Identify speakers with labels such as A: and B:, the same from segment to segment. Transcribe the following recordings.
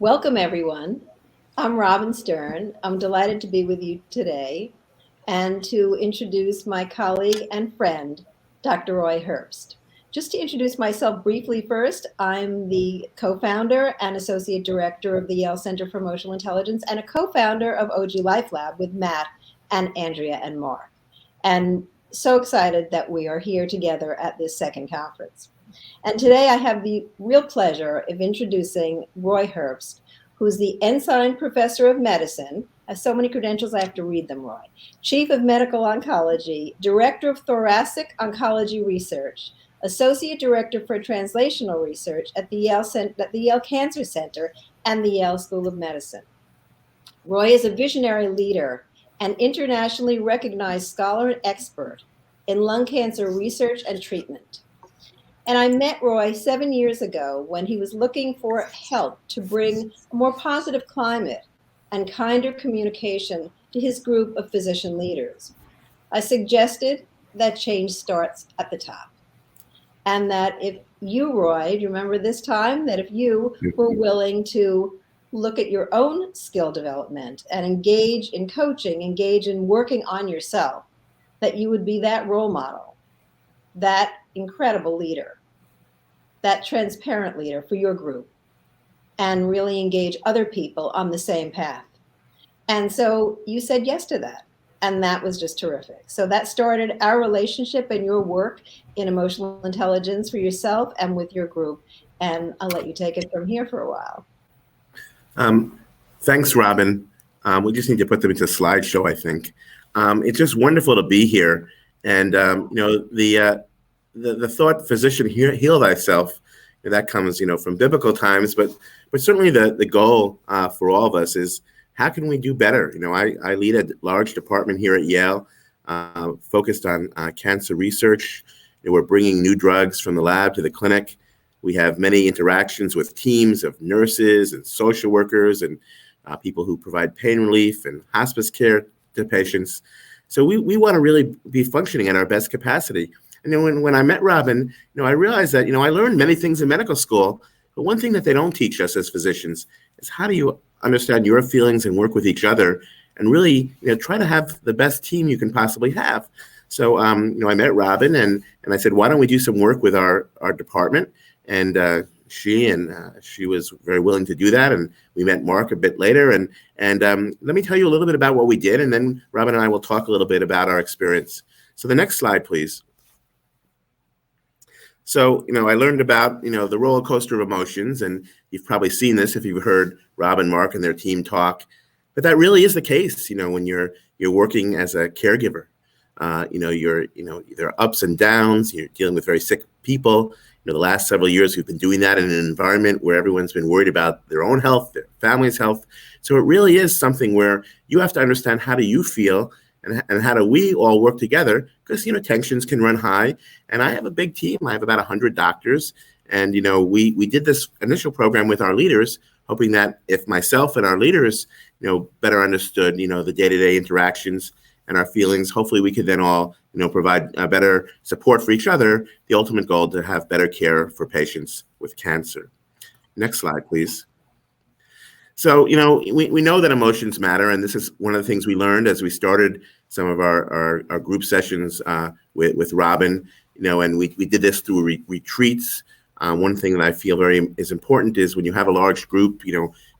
A: Welcome, everyone. I'm Robin Stern. I'm delighted to be with you today and to introduce my colleague and friend, Dr. Roy Herbst. Just to introduce myself briefly first, I'm the co-founder and associate director of the Yale Center for Emotional Intelligence and a co-founder of OG Life Lab with Matt and Andrea and Mark. And so excited that we are here together at this second conference. And today I have the real pleasure of introducing Roy Herbst, who's the Ensign Professor of Medicine. I have so many credentials, I have to read them, Roy. Chief of Medical Oncology, Director of Thoracic Oncology Research, Associate Director for Translational Research at the Yale Cancer Center and the Yale School of Medicine. Roy is a visionary leader and internationally recognized scholar and expert in lung cancer research and treatment. And I met Roy 7 years ago when he was looking for help to bring a more positive climate and kinder communication to his group of physician leaders. I suggested that change starts at the top. And that if you, Roy, do you remember this time, that if you were willing to look at your own skill development and engage in coaching, engage in working on yourself, that you would be that role model, that incredible leader, that transparent leader for your group, and really engage other people on the same path. And so you said yes to that. And that was just terrific. So that started our relationship and your work in emotional intelligence for yourself and with your group. And I'll let you take it from here for a while.
B: Thanks, Robin. We just need to put them into a slideshow, I think. It's just wonderful to be here. And, the thought, physician, heal thyself, that comes, from biblical times, but certainly the goal for all of us is, how can we do better? I lead a large department here at Yale, focused on cancer research. We're bringing new drugs from the lab to the clinic. We have many interactions with teams of nurses and social workers and people who provide pain relief and hospice care to patients. So we want to really be functioning at our best capacity. And when I met Robin, I realized that, I learned many things in medical school, but one thing that they don't teach us as physicians is how do you understand your feelings and work with each other and really, try to have the best team you can possibly have. So, I met Robin and I said, why don't we do some work with our department? And she was very willing to do that. And we met Mark a bit later. And let me tell you a little bit about what we did. And then Robin and I will talk a little bit about our experience. So the next slide, please. So, I learned about, the roller coaster of emotions, and you've probably seen this if you've heard Rob and Mark and their team talk, but that really is the case, when you're working as a caregiver. There are ups and downs, you're dealing with very sick people. The last several years we've been doing that in an environment where everyone's been worried about their own health, their family's health. So it really is something where you have to understand, how do you feel? And how do we all work together? Because, tensions can run high. And I have a big team. I have about 100 doctors. And, we did this initial program with our leaders, hoping that if myself and our leaders, better understood, the day-to-day interactions and our feelings, hopefully we could then all, provide a better support for each other. The ultimate goal to have better care for patients with cancer. Next slide, please. So, we know that emotions matter, and this is one of the things we learned as we started some of our group sessions with Robin, and we did this through retreats. One thing that I feel is important is when you have a large group,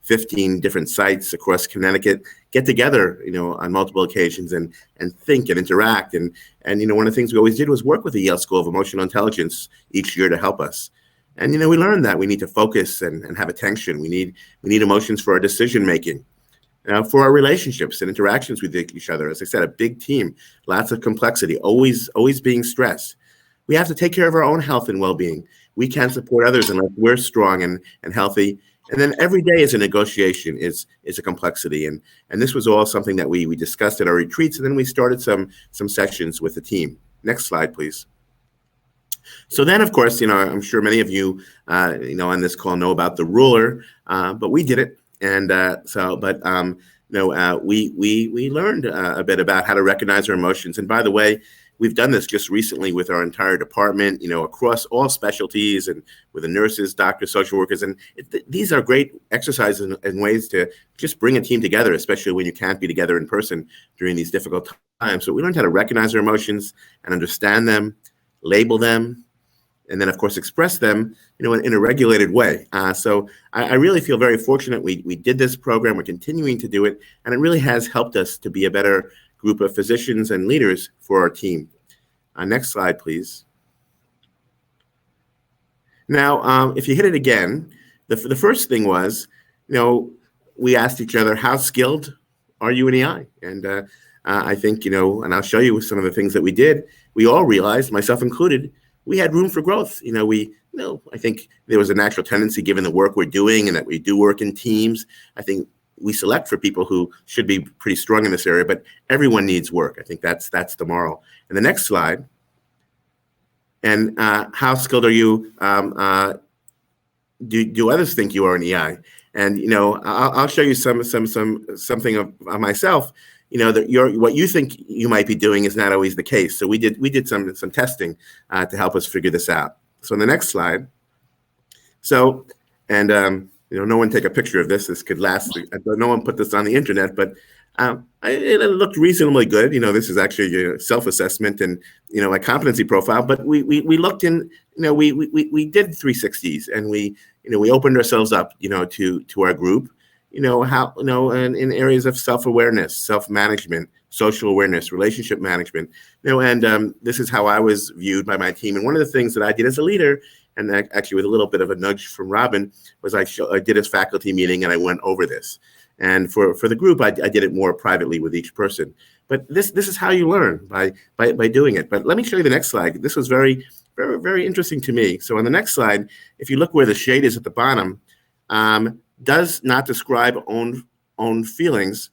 B: 15 different sites across Connecticut, get together, on multiple occasions and think and interact. And one of the things we always did was work with the Yale School of Emotional Intelligence each year to help us. And, we learned that we need to focus and have attention. We need emotions for our decision making, for our relationships and interactions with each other. As I said, a big team, lots of complexity, always being stressed. We have to take care of our own health and well-being. We can't support others unless we're strong and healthy. And then every day is a negotiation, is a complexity. And this was all something that we discussed at our retreats. And then we started some sessions with the team. Next slide, please. So then, of course, I'm sure many of you, on this call know about the ruler, but we did it. And we learned a bit about how to recognize our emotions. And by the way, we've done this just recently with our entire department, across all specialties and with the nurses, doctors, social workers. And these are great exercises and ways to just bring a team together, especially when you can't be together in person during these difficult times. So we learned how to recognize our emotions and understand them, label them, and then, of course, express them, in a regulated way. So I really feel very fortunate we did this program. We're continuing to do it, and it really has helped us to be a better group of physicians and leaders for our team. Next slide, please. Now, if you hit it again, the first thing was, we asked each other, how skilled are you in EI? And I think, and I'll show you some of the things that we did. We all realized, myself included, we had room for growth. I think there was a natural tendency, given the work we're doing and that we do work in teams. I think we select for people who should be pretty strong in this area, but everyone needs work. I think that's the moral. And the next slide. And how skilled are you? Do others think you are in EI? And I'll show you something of myself. That what you think you might be doing is not always the case. So we did some testing to help us figure this out. So on the next slide. So, and no one take a picture of this. This could last. No one put this on the internet, but it looked reasonably good. This is actually a self-assessment and a competency profile. But we looked in. We did 360s, and we opened ourselves up. To our group. How in areas of self-awareness, self-management, social awareness, relationship management. And this is how I was viewed by my team. And one of the things that I did as a leader, and actually with a little bit of a nudge from Robin, was I did a faculty meeting and I went over this. And for the group, I did it more privately with each person. But this is how you learn by doing it. But let me show you the next slide. This was very, very, very interesting to me. So on the next slide, if you look where the shade is at the bottom, does not describe own feelings,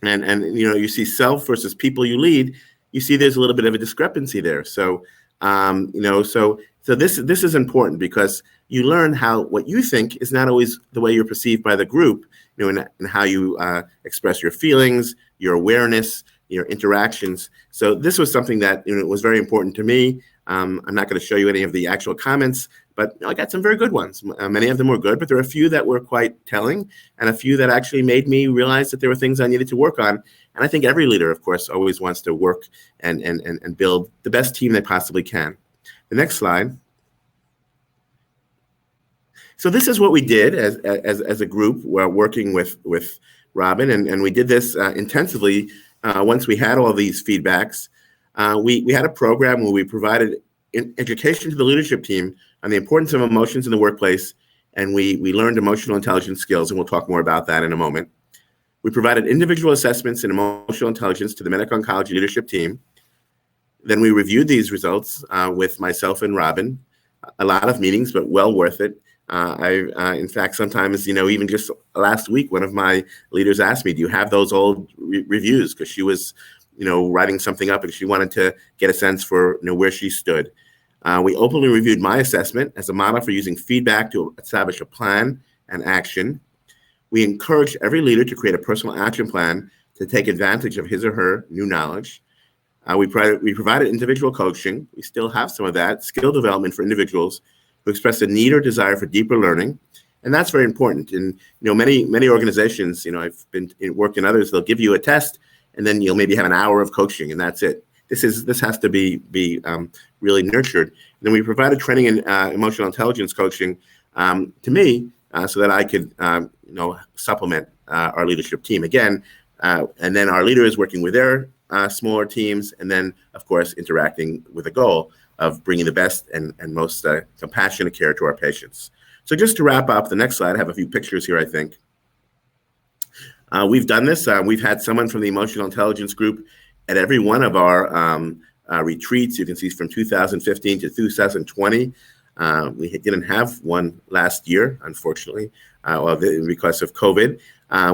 B: and you see self versus people you lead. You see there's a little bit of a discrepancy there. So so this is important because you learn how what you think is not always the way you're perceived by the group. And how you express your feelings, your awareness, your interactions. So this was something that was very important to me. I'm not going to show you any of the actual comments, but I got some very good ones. Many of them were good, but there were a few that were quite telling and a few that actually made me realize that there were things I needed to work on. And I think every leader, of course, always wants to work and build the best team they possibly can. The next slide. So this is what we did as a group working with Robin, and we did this intensively once we had all these feedbacks. We had a program where we provided education to the leadership team on the importance of emotions in the workplace, and we learned emotional intelligence skills, and we'll talk more about that in a moment. We provided individual assessments in emotional intelligence to the medical oncology leadership team. Then we reviewed these results with myself and Robin. A lot of meetings, but well worth it. In fact, sometimes, even just last week, one of my leaders asked me, do you have those old reviews? Because she was writing something up and she wanted to get a sense for where she stood. We openly reviewed my assessment as a model for using feedback to establish a plan and action. We encouraged every leader to create a personal action plan to take advantage of his or her new knowledge. We provided individual coaching. We still have some of that, skill development for individuals who express a need or desire for deeper learning. And that's very important. And many organizations, I've been worked in others, they'll give you a test and then you'll maybe have an hour of coaching and that's it. This has to be really nurtured. And then we provided training in emotional intelligence coaching to me so that I could supplement our leadership team again. And then our leaders working with their smaller teams, and then of course interacting with a goal of bringing the best and most compassionate care to our patients. So just to wrap up, the next slide, I have a few pictures here, I think. We've done this. We've had someone from the emotional intelligence group at every one of our retreats. You can see from 2015 to 2020. We didn't have one last year, unfortunately, because of COVID.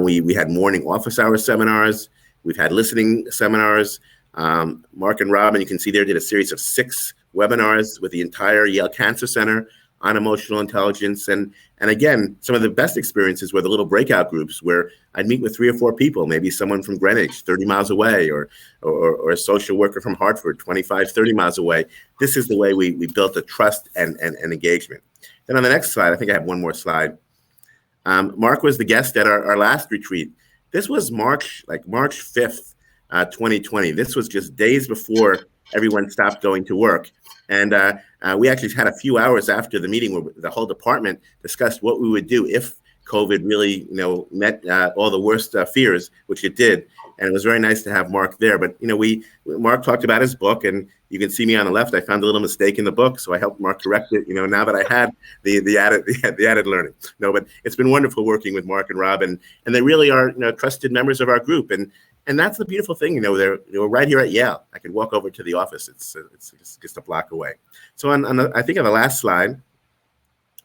B: We had morning office hour seminars. We've had listening seminars. Mark and Robin, you can see there, did a series of 6 webinars with the entire Yale Cancer Center on emotional intelligence. And again, some of the best experiences were the little breakout groups where I'd meet with 3 or 4 people, maybe someone from Greenwich, 30 miles away, or a social worker from Hartford, 25, 30 miles away. This is the way we built a trust and engagement. Then on the next slide, I think I have one more slide. Mark was the guest at our last retreat. This was March 5th, 2020. This was just days before everyone stopped going to work. And we actually had a few hours after the meeting where the whole department discussed what we would do if COVID really, met all the worst fears, which it did. And it was very nice to have Mark there. But, Mark talked about his book, and you can see me on the left. I found a little mistake in the book, so I helped Mark correct it, now that I had the added learning. No, but it's been wonderful working with Mark and Rob, and they really are, trusted members of our group. And that's the beautiful thing, they're right here at Yale. I can walk over to the office. It's just a block away. So I think on the last slide,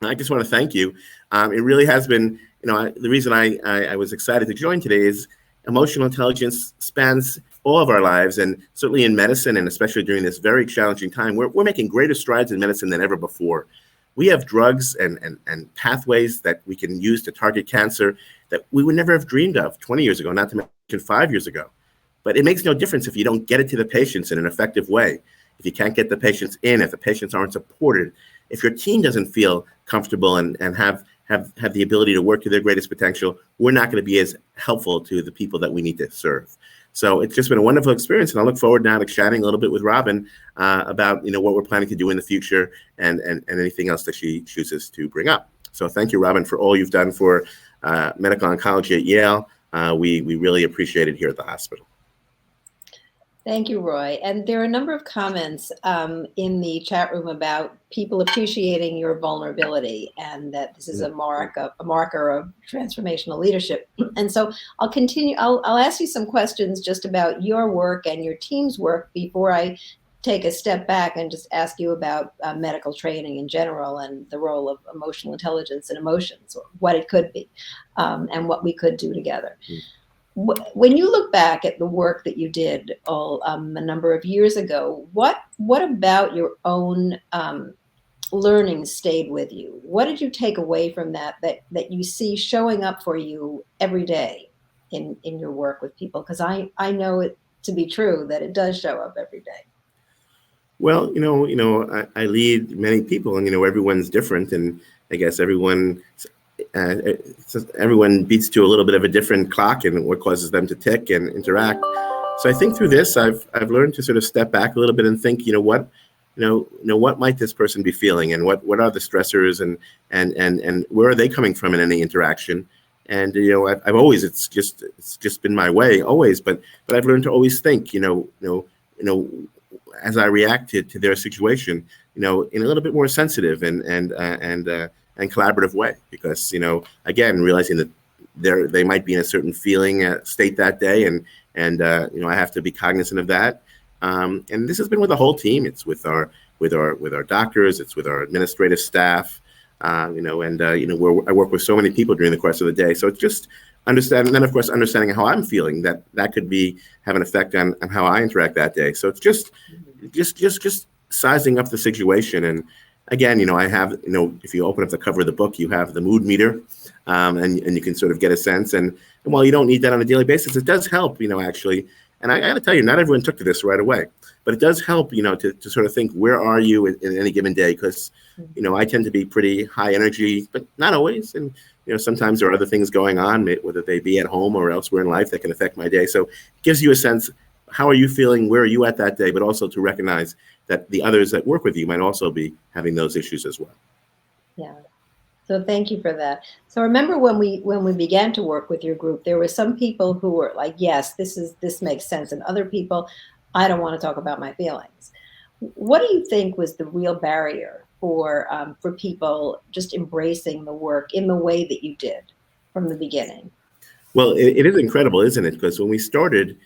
B: I just want to thank you. It really has been, the reason I was excited to join today is emotional intelligence spans all of our lives, and certainly in medicine, and especially during this very challenging time, we're making greater strides in medicine than ever before. We have drugs and pathways that we can use to target cancer that we would never have dreamed of 20 years ago, not to mention 5 years ago. But it makes no difference if you don't get it to the patients in an effective way. If you can't get the patients in, if the patients aren't supported, if your team doesn't feel comfortable and have the ability to work to their greatest potential, we're not going to be as helpful to the people that we need to serve. So it's just been a wonderful experience, and I look forward now to chatting a little bit with Robin about what we're planning to do in the future and anything else that she chooses to bring up. So thank you, Robin, for all you've done for medical oncology at Yale. We really appreciate it here at the hospital.
A: Thank you, Roy. And there are a number of comments in the chat room about people appreciating your vulnerability, and that this is a marker of transformational leadership. And so I'll continue. I'll ask you some questions just about your work and your team's work before I take a step back and just ask you about medical training in general and the role of emotional intelligence and emotions, or what it could be, and what we could do together. When you look back at the work that you did a number of years ago, what about your own learning stayed with you? What did you take away from that you see showing up for you every day in your work with people? Because I know it to be true that it does show up every day.
B: Well, I lead many people, and everyone's different, and I guess everyone beats to a little bit of a different clock and what causes them to tick and interact. So I think through this, I've learned to sort of step back a little bit and think, what might this person be feeling, and what are the stressors, and where are they coming from in any interaction? And I've always, it's just been my way always, but I've learned to always think, as I reacted to their situation, in a little bit more sensitive and collaborative way, because again, realizing that they might be in a certain feeling state that day, and I have to be cognizant of that. And this has been with the whole team. It's with our doctors. It's with our administrative staff. I work with so many people during the course of the day. So it's just understanding, and then of course understanding how I'm feeling. That could have an effect on how I interact that day. So it's just sizing up the situation. And again, I have, if you open up the cover of the book, you have the mood meter, and you can sort of get a sense. And while you don't need that on a daily basis, it does help, actually. And I got to tell you, not everyone took to this right away, but it does help, to sort of think, where are you in any given day? Because, I tend to be pretty high energy, but not always. And, sometimes there are other things going on, whether they be at home or elsewhere in life, that can affect my day. So it gives you a sense, how are you feeling? Where are you at that day? But also to recognize that the others that work with you might also be having those issues as well. Yeah.
A: So thank you for that. So remember when we began to work with your group, there were some people who were like, yes, this makes sense. And other people, I don't want to talk about my feelings. What do you think was the real barrier for people just embracing the work in the way that you did from the beginning?
B: Well, it is incredible, isn't it? Because when we started,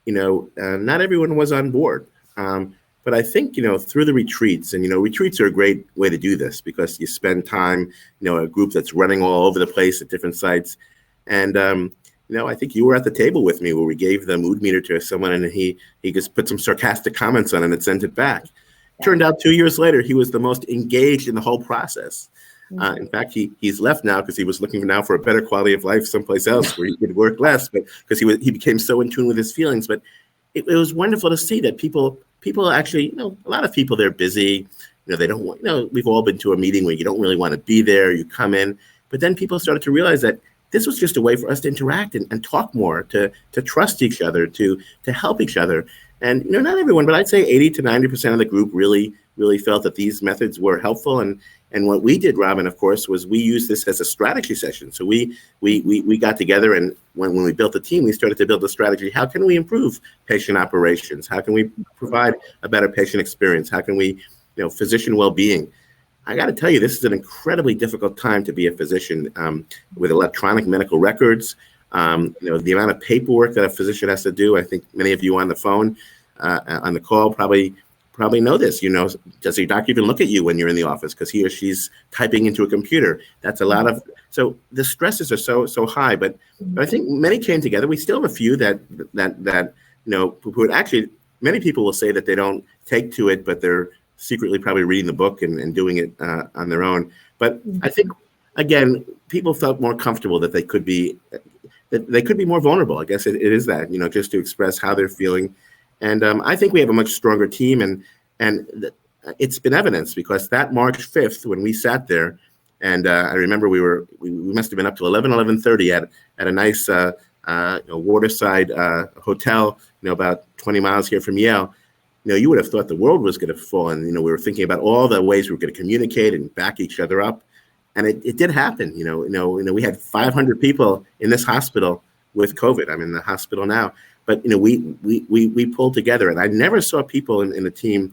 B: not everyone was on board. But I think, through the retreats, and, retreats are a great way to do this, because you spend time, a group that's running all over the place at different sites. And, I think you were at the table with me where we gave the mood meter to someone, and he just put some sarcastic comments on it and sent it back. Turned out 2 years later, he was the most engaged in the whole process.
A: Mhm.
B: In fact, he's left now because he was looking now for a better quality of life someplace else where he could work less, but because he became so in tune with his feelings. But it was wonderful to see that people actually, a lot of people, they're busy, they don't want, we've all been to a meeting where you don't really want to be there, you come in, but then people started to realize that this was just a way for us to interact and talk more, to trust each other, to help each other. And not everyone, but I'd say 80 to 90% of the group really felt that these methods were helpful. And what we did, Robin, of course, was we used this as a strategy session. So we got together, and when we built the team, we started to build a strategy. How can we improve patient operations? How can we provide a better patient experience? How can we, physician well-being? I got to tell you, this is an incredibly difficult time to be a physician with electronic medical records. The amount of paperwork that a physician has to do. I think many of you on the phone, on the call, probably know this. Does your doctor even look at you when you're in the office because he or she's typing into a computer? That's a lot of. So the stresses are so high. But I think many came together. We still have a few that who would actually. Many people will say that they don't take to it, but they're secretly probably reading the book and doing it on their own. But I think, again, people felt more comfortable that they could be more vulnerable. I guess it is that, just to express how they're feeling. And I think we have a much stronger team. And it's been evidenced because that March 5th, when we sat there, and I remember we must have been up till 11:30 at a nice waterside hotel, about 20 miles here from Yale. You would have thought the world was going to fall. And, we were thinking about all the ways we were going to communicate and back each other up. And it did happen. We had 500 people in this hospital with COVID. I'm in the hospital now. But, we pulled together. And I never saw people in the team,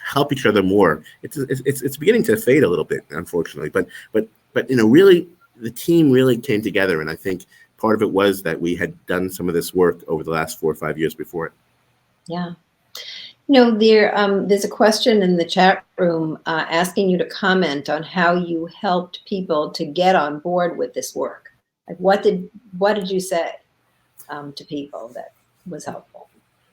B: help each other more. It's beginning to fade a little bit, unfortunately. But really, the team really came together. And I think part of it was that we had done some of this work over the last 4 or 5 years before it.
A: Yeah. There's a question in the chat room asking you to comment on how you helped people to get on board with this work. Like, what did you say to people that was helpful?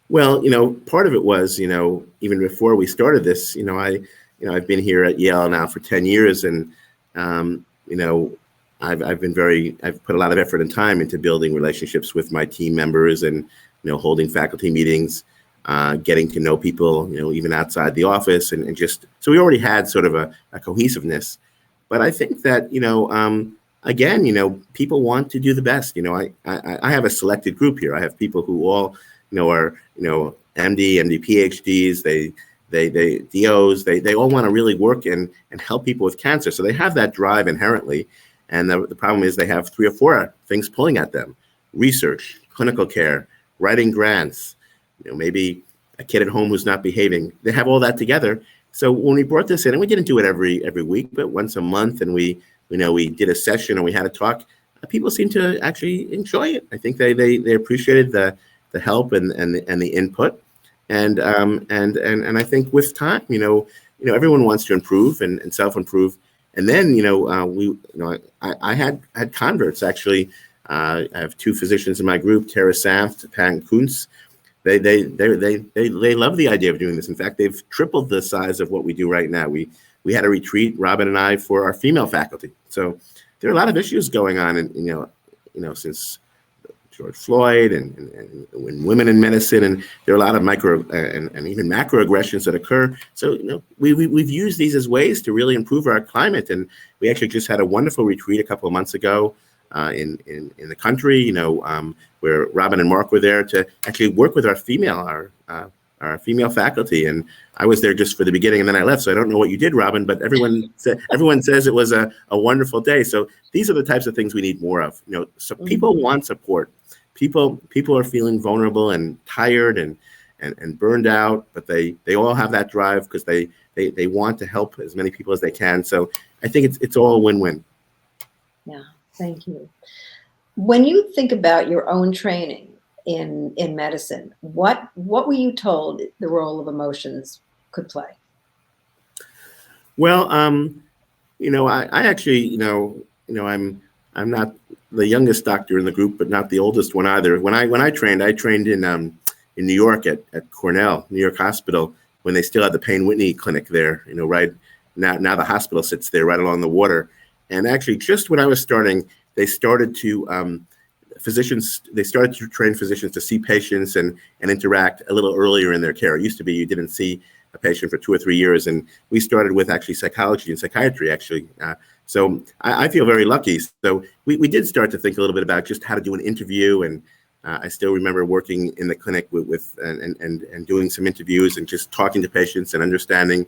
A: Well,
B: part of it was, even before we started this, I've been here at Yale now for 10 years, and I've put a lot of effort and time into building relationships with my team members and, holding faculty meetings. Getting to know people, even outside the office, and just so we already had sort of a cohesiveness. But I think that again, people want to do the best. I have a selected group here. I have people who all are MD, PhDs. They DOs. They all want to really work and help people with cancer. So they have that drive inherently. And the problem is they have 3 or 4 things pulling at them: research, clinical care, writing grants. Maybe a kid at home who's not behaving. They have all that together. So when we brought this in, and we didn't do it every week, but once a month, and we did a session and we had a talk, people seemed to actually enjoy it. I think they appreciated the help and the input, and I think with time, everyone wants to improve and self-improve. And then I had converts actually. I have 2 physicians in my group, Tara Sanft, Pat Kuntz. They love the idea of doing this. In fact, they've tripled the size of what we do right now. We had a retreat, Robin and I, for our female faculty. So there are a lot of issues going on, and since George Floyd and women in medicine, and there are a lot of micro and even macroaggressions that occur. So we've used these as ways to really improve our climate, and we actually just had a wonderful retreat a couple of months ago in the country, where Robin and Mark were there to actually work with our female faculty. And I was there just for the beginning, and then I left. So I don't know what you did, Robin, but everyone says it was a wonderful day. So these are the types of things we need more of. So people want support. People are feeling vulnerable and tired and burned out, but they all have that drive because they want to help as many people as they can. So I think it's all a win-win.
A: Yeah, thank you. When you think about your own training in medicine, what were you told the role of emotions could play?
B: Well, I actually, I'm not the youngest doctor in the group, but not the oldest one either. When I trained in New York at Cornell, New York Hospital, when they still had the Payne Whitney Clinic there, right now the hospital sits there right along the water. And actually, just when I was starting, they started to train physicians to see patients and interact a little earlier in their care. It used to be you didn't see a patient for 2 or 3 years, and we started with actually psychology and psychiatry, actually. So I feel very lucky. So we did start to think a little bit about just how to do an interview, and I still remember working in the clinic with and doing some interviews and just talking to patients and understanding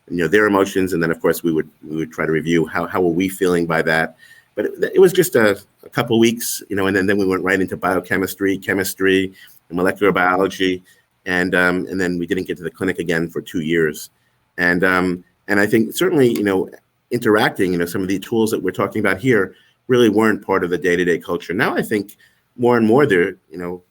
B: their emotions, and then of course we would try to review how were we feeling by that. But it was just a couple of weeks, and then we went right into biochemistry, chemistry, and molecular biology, and then we didn't get to the clinic again for 2 years. And I think certainly, interacting, some of the tools that we're talking about here really weren't part of the day-to-day culture. Now I think more and more there, 2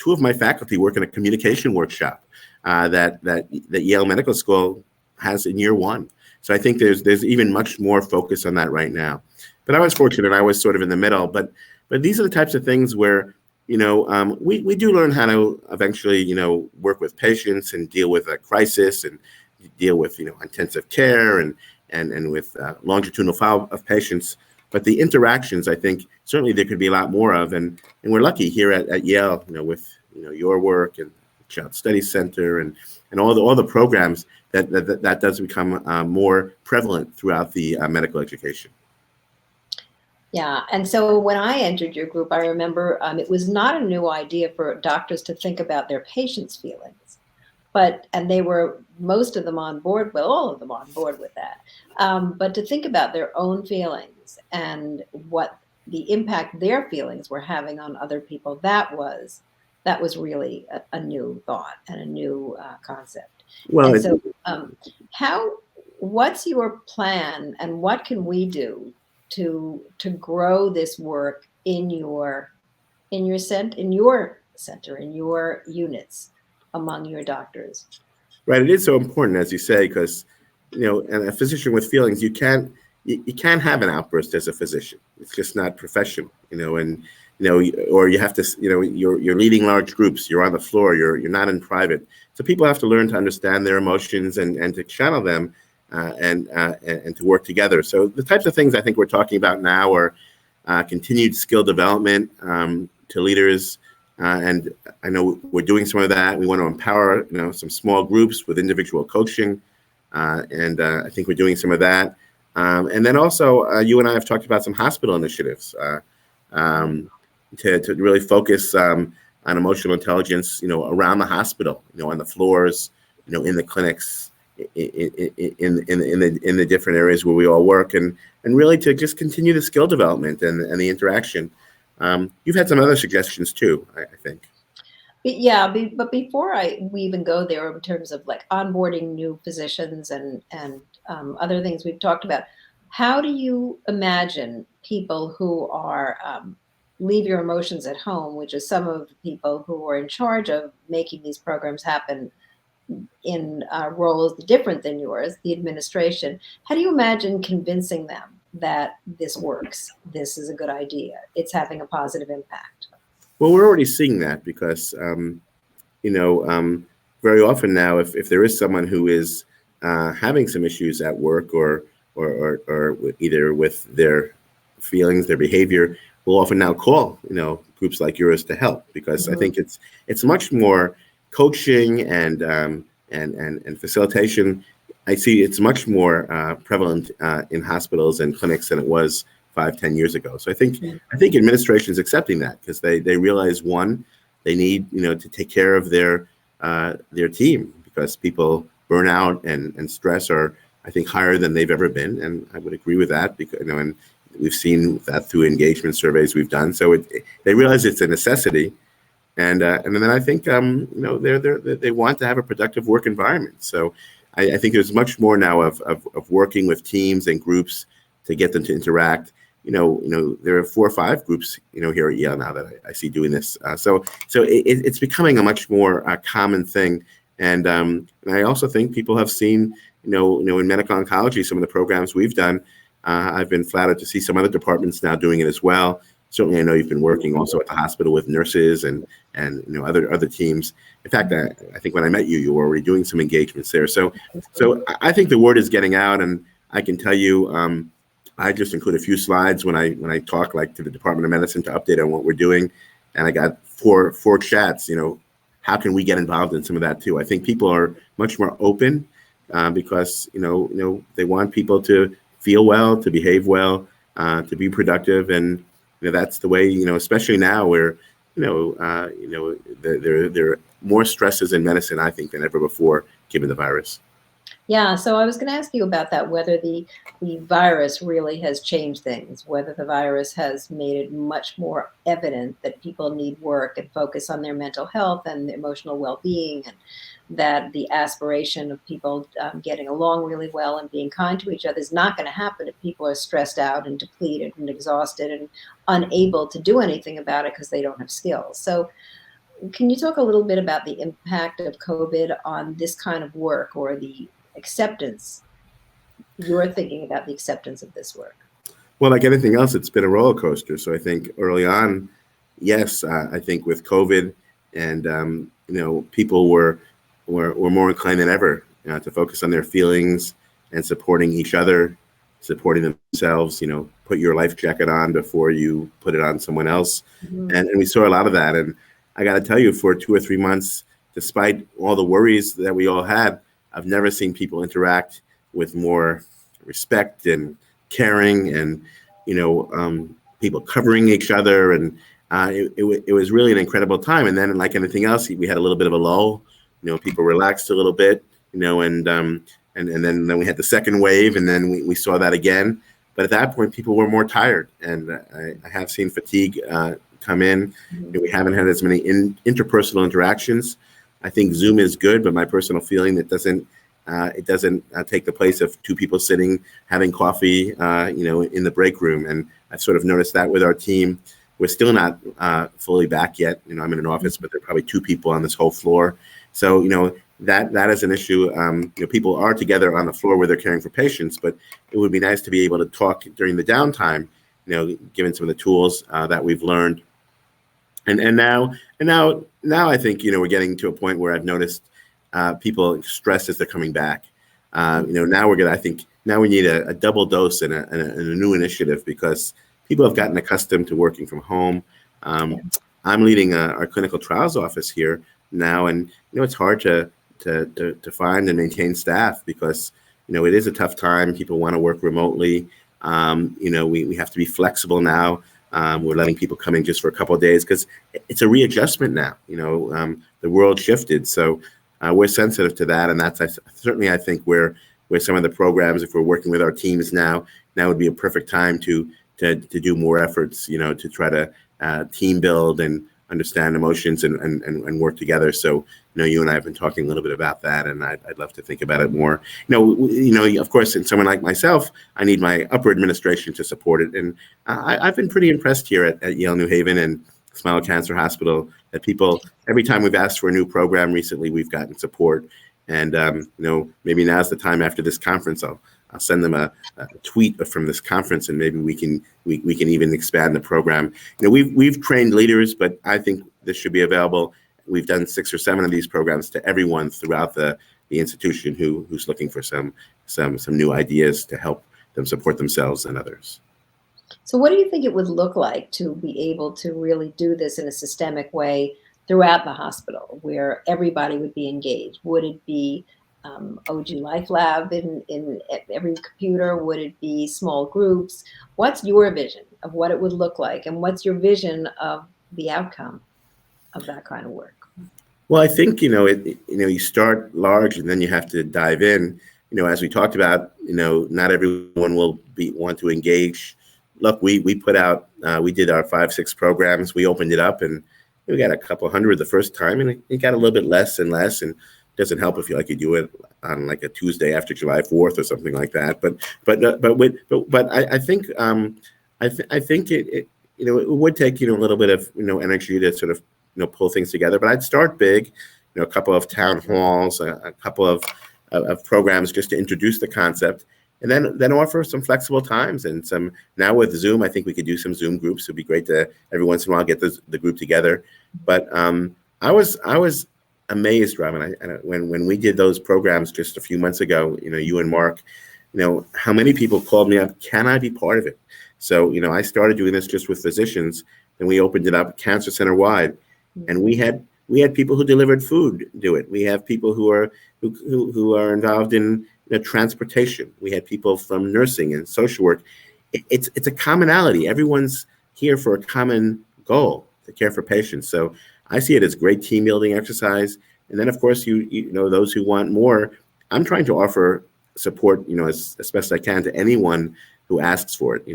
B: of my faculty work in a communication workshop that Yale Medical School has in year 1. So I think there's even much more focus on that right now. But I was fortunate; I was sort of in the middle. But these are the types of things where we do learn how to eventually work with patients and deal with a crisis and deal with intensive care and with longitudinal follow-up of patients. But the interactions, I think, certainly there could be a lot more of, and we're lucky here at Yale, with your work and Child Studies Center and all the programs that does become more prevalent throughout the medical education.
A: Yeah, and so when I entered your group, I remember it was not a new idea for doctors to think about their patients' feelings, and they were, most of them on board, well, all of them on board with that, but to think about their own feelings and what the impact their feelings were having on other people, that was really a new thought and a new concept.
B: Well,
A: and so what's your plan, and what can we do to grow this work in your center, in your units, among your doctors?
B: Right, it is so important, as you say, because and a physician with feelings, you can't have an outburst as a physician. It's just not professional, and or you have to, you're leading large groups, you're on the floor, you're not in private. So people have to learn to understand their emotions and to channel them and to work together. So the types of things I think we're talking about now are continued skill development to leaders. And I know we're doing some of that. We want to empower, some small groups with individual coaching. And I think we're doing some of that. And then also, you and I have talked about some hospital initiatives to really focus on emotional intelligence, around the hospital, on the floors, in the clinics, in the different areas where we all work, and really to just continue the skill development and the interaction. You've had some other suggestions too, I think.
A: Yeah, but before we even go there, in terms of like onboarding new physicians and other things we've talked about, how do you imagine people who are leave your emotions at home, which is some of the people who are in charge of making these programs happen in roles different than yours, the administration, how do you imagine convincing them that this works, this is a good idea, it's having a positive impact?
B: Well, we're already seeing that because, very often now, if there is someone who is having some issues at work or either with their feelings, their behavior, we'll often now call, groups like yours to help, because I think it's much more coaching and facilitation. I see it's much more prevalent in hospitals and clinics than it was 5-10 years ago. So I think administration is accepting that, because they realize, one, they need to take care of their team, because people burn out and stress are, I think, higher than they've ever been, and I would agree with that, because and we've seen that through engagement surveys we've done. So they realize it's a necessity, and then I think they want to have a productive work environment. So I think there's much more now of working with teams and groups to get them to interact. There are 4 or 5 groups, here at Yale now that I see doing this. So it's becoming a much more common thing. And I also think people have seen, in medical oncology, some of the programs we've done. I've been flattered to see some other departments now doing it as well. certainly I know you've been working also at the hospital with nurses and other teams. In fact, I think when I met you, you were already doing some engagements there. So I think the word is getting out, and I can tell you, I just include a few slides when I talk like to the Department of Medicine to update on what we're doing, and I got four chats. How can we get involved in some of that too? I think people are much more open because they want people to feel well, to behave well, to be productive, and that's the way. Especially now where there are more stresses in medicine, I think, than ever before, given the virus.
A: Yeah, so I was going to ask you about that, whether the virus really has changed things, whether the virus has made it much more evident that people need work and focus on their mental health and emotional well-being, and that the aspiration of people getting along really well and being kind to each other is not going to happen if people are stressed out and depleted and exhausted and unable to do anything about it because they don't have skills. So can you talk a little bit about the impact of COVID on this kind of work, or the acceptance, you're thinking about the acceptance of this work?
B: Well, like anything else, it's been a roller coaster. So I think early on, yes, I think with COVID and, people were more inclined than ever to focus on their feelings and supporting each other, supporting themselves, put your life jacket on before you put it on someone else.
A: Mm-hmm.
B: And we saw a lot of that. And I got to tell you, for 2 or 3 months, despite all the worries that we all had, I've never seen people interact with more respect and caring and, people covering each other. And it was really an incredible time. And then, like anything else, we had a little bit of a lull. People relaxed a little bit, and then we had the second wave, and then we saw that again. But at that point, people were more tired. And I have seen fatigue come in.
A: Mm-hmm.
B: We haven't had as many interpersonal interactions. I think Zoom is good, but my personal feeling it doesn't take the place of two people sitting having coffee, in the break room. And I've sort of noticed that with our team. We're still not fully back yet. I'm in an office, but there are probably 2 people on this whole floor. So that is an issue. People are together on the floor where they're caring for patients, but it would be nice to be able to talk during the downtime. Given some of the tools that we've learned. And now I think we're getting to a point where I've noticed people stressed as they're coming back. Now we need a double dose and a new initiative, because people have gotten accustomed to working from home. I'm leading our clinical trials office here now, and it's hard to find and maintain staff because it is a tough time. People want to work remotely. We have to be flexible now. We're letting people come in just for a couple of days because it's a readjustment now. The world shifted, so we're sensitive to that, and that's certainly I think where some of the programs, if we're working with our teams now would be a perfect time to do more efforts. To try to team build and understand emotions and work together. So you and I have been talking a little bit about that, and I'd love to think about it more. Of course, in someone like myself, I need my upper administration to support it, and I've been pretty impressed here at Yale New Haven and Smile Cancer Hospital that people, every time we've asked for a new program recently, we've gotten support. And maybe now's the time after this conference. I'll send them a tweet from this conference, and maybe we can even expand the program. We've trained leaders, but I think this should be available. We've done 6 or 7 of these programs to everyone throughout the institution who's looking for some new ideas to help them support themselves and others.
A: So what do you think it would look like to be able to really do this in a systemic way throughout the hospital, where everybody would be engaged? Would it be OG Life Lab in every computer? Would it be small groups? What's your vision of what it would look like, and what's your vision of the outcome of that kind of work?
B: Well, I think you start large and then you have to dive in. As we talked about, not everyone will want to engage. Look, we put out, we did our 5-6 programs. We opened it up, and we got a couple hundred the first time, and it got a little bit less and less. And it doesn't help if you do it on like a Tuesday after July 4th or something like that. But I think I think it would take a little bit of energy to sort of pull things together. But I'd start big, a couple of town halls, a couple of programs just to introduce the concept. and then offer some flexible times and some. Now with Zoom, I think we could do some Zoom groups. It'd be great to every once in a while get the group together. But I was amazed, Robin, when we did those programs just a few months ago. You and Mark, how many people called me up. Can I be part of it? So I started doing this just with physicians, and we opened it up cancer center wide, and we had people who delivered food do it. We have people who are involved in transportation. We had people from nursing and social work. It's a commonality. Everyone's here for a common goal, to care for patients. So I see it as great team building exercise. And then of course those who want more, I'm trying to offer support as best I can to anyone who asks for it.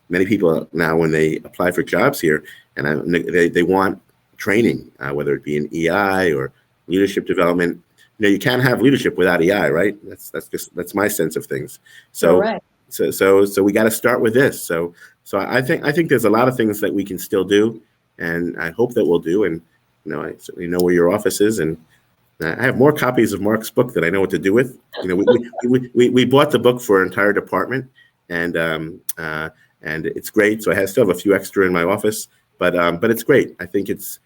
B: Many people now, when they apply for jobs here, and they want training, whether it be in EI or leadership development. You can't have leadership without EI, right? That's my sense of things. So
A: Right.
B: So we got to start with this. So I think there's a lot of things that we can still do, and I hope that we'll do. And I certainly know where your office is, and I have more copies of Mark's book that I know what to do with. We bought the book for our entire department, and it's great. So I still have a few extra in my office, but it's great. I think it's,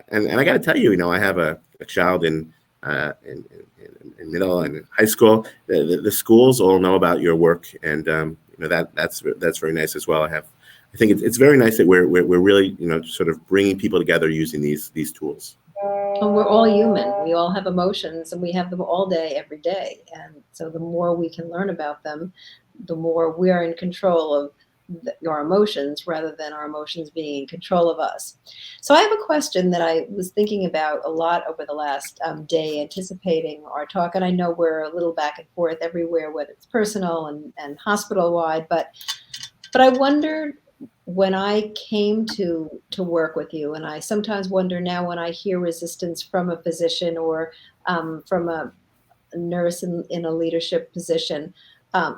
B: and I got to tell you, I have a child in middle and high school. The schools all know about your work, and that's very nice as well. I think it's very nice that we're really sort of bringing people together using these tools.
A: And we're all human. We all have emotions, and we have them all day, every day. And so the more we can learn about them, the more we are in control of our emotions rather than our emotions being in control of us. So I have a question that I was thinking about a lot over the last day, anticipating our talk. And I know we're a little back and forth everywhere, whether it's personal and hospital-wide, but I wondered, when I came to work with you, and I sometimes wonder now when I hear resistance from a physician or from a nurse in a leadership position,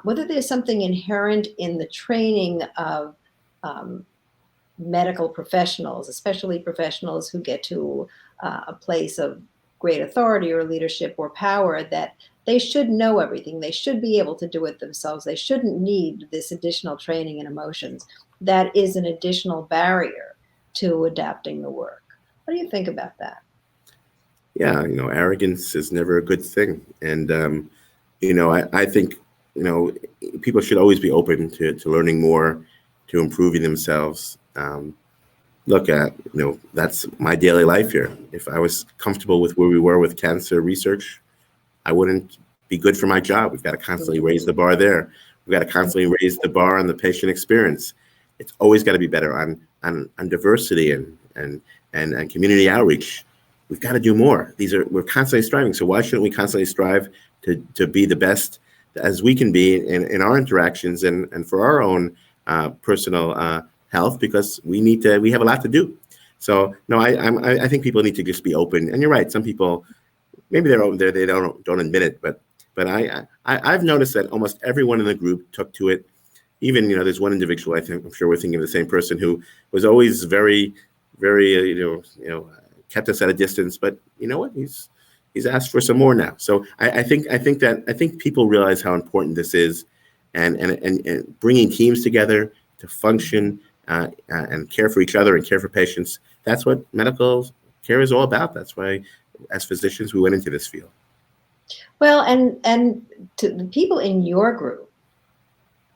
A: whether there's something inherent in the training of medical professionals, especially professionals who get to a place of great authority or leadership or power, that they should know everything. They should be able to do it themselves. They shouldn't need this additional training and emotions. That is an additional barrier to adapting the work. What do you think about that?
B: Yeah, arrogance is never a good thing. And, I think, people should always be open to learning more, to improving themselves. Look at, that's my daily life here. If I was comfortable with where we were with cancer research, I wouldn't be good for my job. We've got to constantly raise the bar there. We've got to constantly raise the bar on the patient experience. It's always got to be better on diversity and community outreach. We've got to do more. We're constantly striving. So why shouldn't we constantly strive to be the best as we can be in our interactions and for our own personal health, because we have a lot to do. So no, I think people need to just be open. And you're right. Some people, maybe they don't admit it, but I've noticed that almost everyone in the group took to it. Even there's one individual, I'm sure we're thinking of the same person, who was always very, very kept us at a distance. But you know what? He's asked for some more now. So I think people realize how important this is, and bringing teams together to function and care for each other and care for patients. That's what medical care is all about. That's why, as physicians, we went into this field.
A: Well, and to the people in your group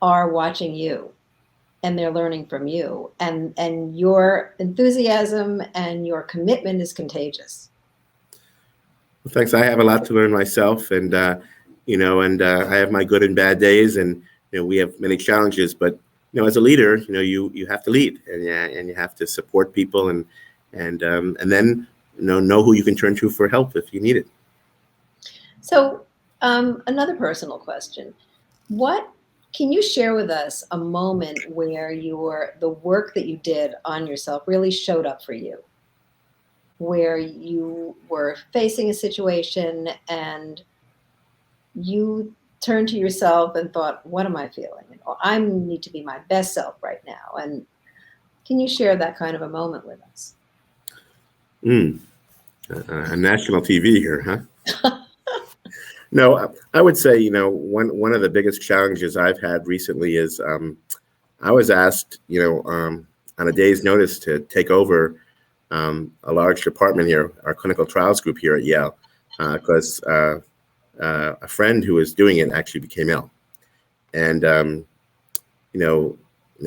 A: are watching you, and they're learning from you, and your enthusiasm and your commitment is contagious.
B: Well, thanks. I have a lot to learn myself, and I have my good and bad days, and we have many challenges. But as a leader, you have to lead, and you have to support people, and then know who you can turn to for help if you need it.
A: So another personal question: what can you share with us a moment where the work that you did on yourself really showed up for you, where you were facing a situation and you turned to yourself and thought, what am I feeling? I need to be my best self right now. And can you share that kind of a moment with us?
B: On national TV here, huh? No, I would say, one of the biggest challenges I've had recently is I was asked, on a day's notice to take over a large department here, our clinical trials group here at Yale, because a friend who was doing it actually became ill. And, you know,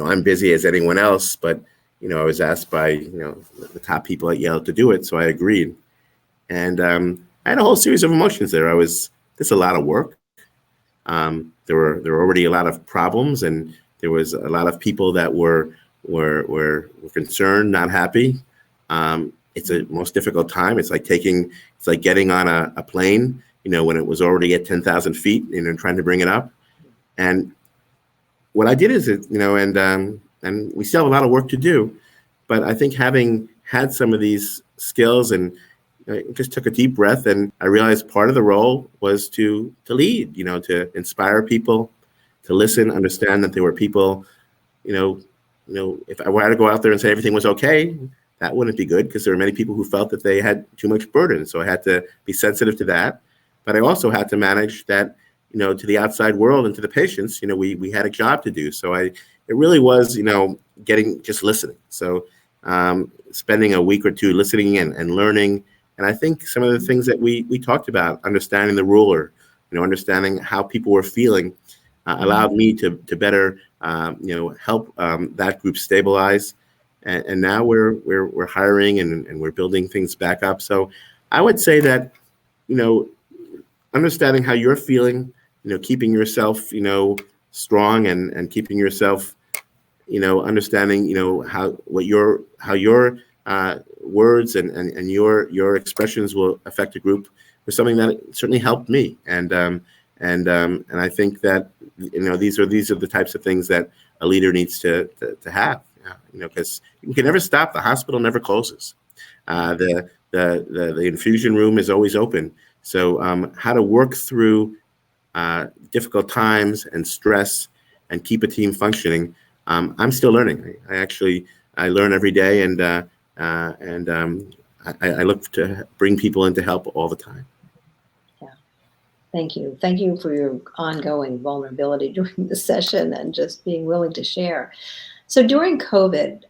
B: I'm busy as anyone else, but, I was asked by, the top people at Yale to do it. So I agreed. And I had a whole series of emotions there. There's a lot of work. There were already a lot of problems, and there was a lot of people that were concerned, not happy. It's a most difficult time. It's like getting on a plane, when it was already at 10,000 feet, trying to bring it up. And what I did is, and we still have a lot of work to do, but I think having had some of these skills, and I just took a deep breath, and I realized part of the role was to lead, to inspire people, to listen, understand that there were people, if I were to go out there and say everything was okay, that wouldn't be good, because there were many people who felt that they had too much burden. So I had to be sensitive to that. But I also had to manage that, to the outside world and to the patients, we had a job to do. So it really was, just listening. So spending a week or two listening and learning. And I think some of the things that we talked about, understanding the ruler, understanding how people were feeling, allowed me to better, help that group stabilize. And now we're hiring and we're building things back up. So I would say that, understanding how you're feeling, keeping yourself, strong and keeping yourself, understanding, how your words and your expressions will affect a group was something that certainly helped me. And I think that, these are the types of things that a leader needs to have, because you can never stop. The hospital never closes. The infusion room is always open. So how to work through difficult times and stress and keep a team functioning, I'm still learning. I learn every day, and I look to bring people in to help all the time.
A: Yeah, thank you. Thank you for your ongoing vulnerability during the session and just being willing to share. So during COVID,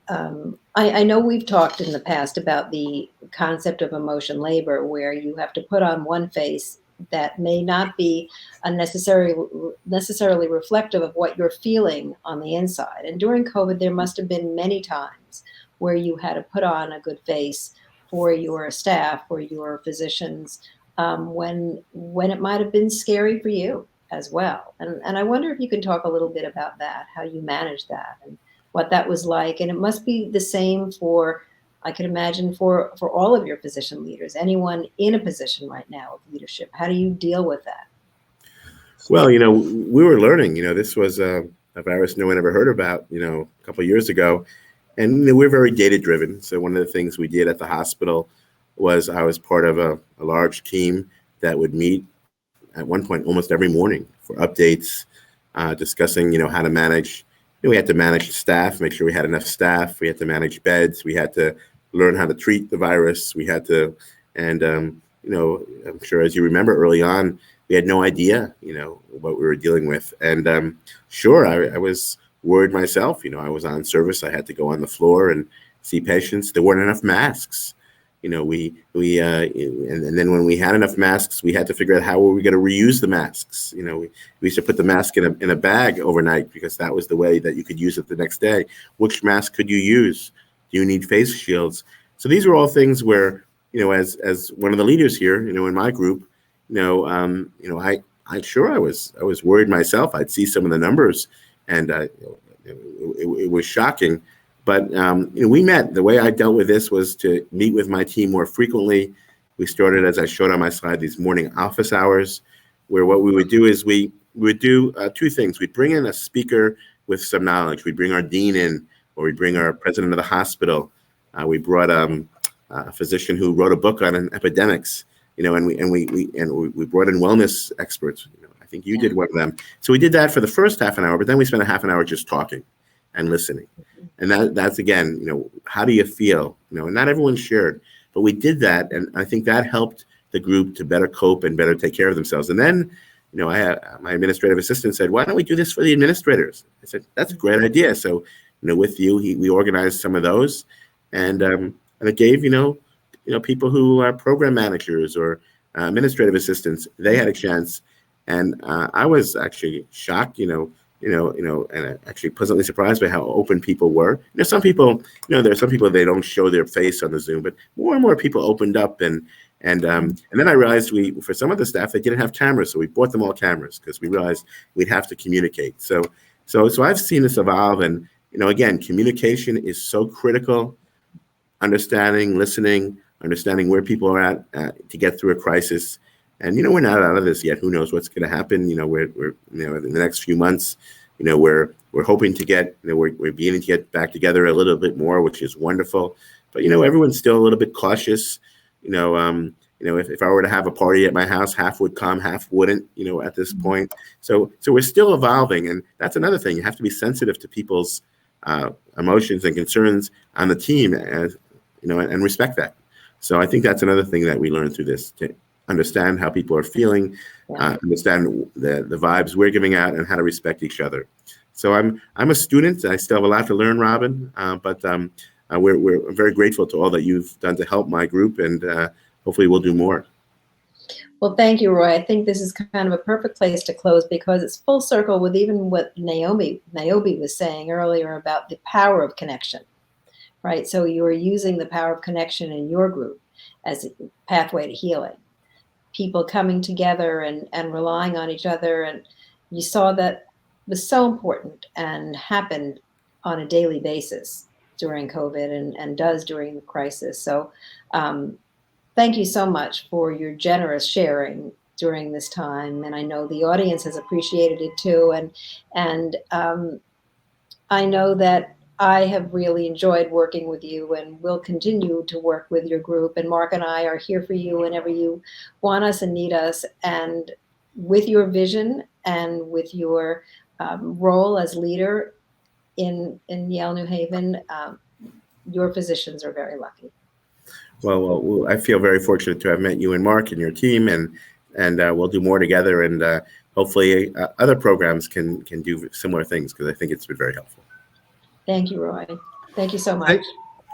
A: I know we've talked in the past about the concept of emotion labor, where you have to put on one face that may not be necessarily reflective of what you're feeling on the inside. And during COVID, there must have been many times where you had to put on a good face for your staff or your physicians, when it might have been scary for you as well. And I wonder if you can talk a little bit about that, how you managed that and what that was like. And it must be the same for, I can imagine, for all of your physician leaders, anyone in a position right now of leadership. How do you deal with that?
B: Well, we were learning, this was a virus no one ever heard about, a couple of years ago. And we're very data driven. So one of the things we did at the hospital was I was part of a large team that would meet at one point almost every morning for updates, discussing, how to manage. We had to manage staff, make sure we had enough staff. We had to manage beds. We had to learn how to treat the virus. We had to, and I'm sure as you remember early on, we had no idea, what we were dealing with. And sure, I was worried myself. I was on service. I had to go on the floor and see patients. There weren't enough masks. And then when we had enough masks, we had to figure out how were we going to reuse the masks. We used to put the mask in a bag overnight, because that was the way that you could use it the next day. Which mask could you use? Do you need face shields? So these are all things where, as one of the leaders here, in my group, I was worried myself. I'd see some of the numbers, and it was shocking. But we met. The way I dealt with this was to meet with my team more frequently. We started, as I showed on my slide, these morning office hours, where what we would do is we would do two things. We'd bring in a speaker with some knowledge. We'd bring our dean in, or we'd bring our president of the hospital. We brought a physician who wrote a book on epidemics, and we brought in wellness experts. I think you did one of them. So we did that for the first half an hour, but then we spent a half an hour just talking and listening. And that's again, how do you feel? And not everyone shared, but we did that. And I think that helped the group to better cope and better take care of themselves. And then, my administrative assistant said, "Why don't we do this for the administrators?" I said, "That's a great idea." So, with you, we organized some of those, and it gave, people who are program managers or administrative assistants, they had a chance. And I was actually shocked, and actually pleasantly surprised by how open people were. Some people, there are some people, they don't show their face on the Zoom, but more and more people opened up. And then I realized for some of the staff, they didn't have cameras, so we bought them all cameras because we realized we'd have to communicate. So I've seen this evolve, and again, communication is so critical. Understanding, listening, understanding where people are at to get through a crisis. And we're not out of this yet. Who knows what's going to happen? We're in the next few months. We're hoping to get. We're beginning to get back together a little bit more, which is wonderful. But everyone's still a little bit cautious. If I were to have a party at my house, half would come, half wouldn't. At this point, so we're still evolving, and that's another thing. You have to be sensitive to people's emotions and concerns on the team, as and respect that. So I think that's another thing that we learned through this. To understand how people are feeling, understand the vibes we're giving out, and how to respect each other. So I'm a student. I still have a lot to learn, Robin, but we're very grateful to all that you've done to help my group, and hopefully we'll do more.
A: Well, thank you, Roy. I think this is kind of a perfect place to close because it's full circle with even what Niobe was saying earlier about the power of connection, right? So you are using the power of connection in your group as a pathway to healing. People coming together and relying on each other. And you saw that was so important and happened on a daily basis during COVID and does during the crisis. So thank you so much for your generous sharing during this time. And I know the audience has appreciated it too. And I know that I have really enjoyed working with you and will continue to work with your group. And Mark and I are here for you whenever you want us and need us. And with your vision and with your role as leader in Yale New Haven, your physicians are very lucky.
B: Well, I feel very fortunate to have met you and Mark and your team, and we'll do more together. And hopefully other programs can do similar things, because I think it's been very helpful.
A: Thank you, Roy. Thank you so much.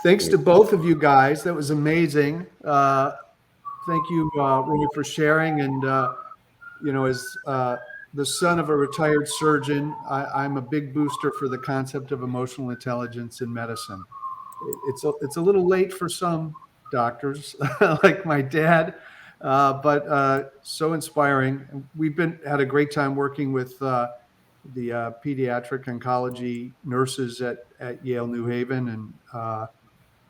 C: Thanks to both of you guys. That was amazing. Thank you, Roy, for sharing. And, as the son of a retired surgeon, I'm a big booster for the concept of emotional intelligence in medicine. It's a little late for some doctors, like my dad, but so inspiring. We've had a great time working with the pediatric oncology nurses at Yale New Haven, and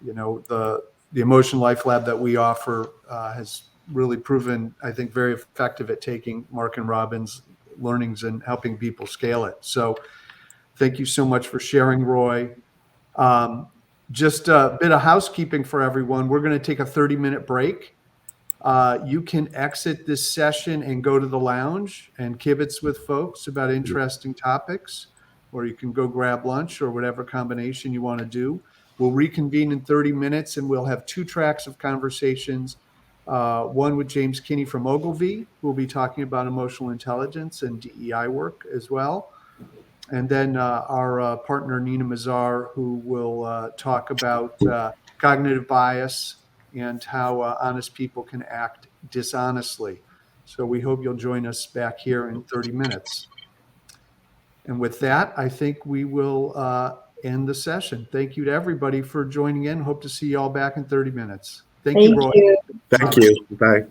C: the Emotion Life Lab that we offer has really proven, I think, very effective at taking Mark and Robin's learnings and helping people scale it. So thank you so much for sharing, Roy. Just a bit of housekeeping for everyone. We're going to take a 30-minute break. You can exit this session and go to the lounge and kibitz with folks about interesting topics, or you can go grab lunch or whatever combination you want to do. We'll reconvene in 30 minutes, and we'll have 2 tracks of conversations. One with James Kinney from Ogilvy, who will be talking about emotional intelligence and DEI work as well. And then our partner, Nina Mazar, who will talk about cognitive bias and how honest people can act dishonestly. So we hope you'll join us back here in 30 minutes. And with that, I think we will end the session. Thank you to everybody for joining in. Hope to see you all back in 30 minutes. Thank you, Roy.
B: Thank you. Bye.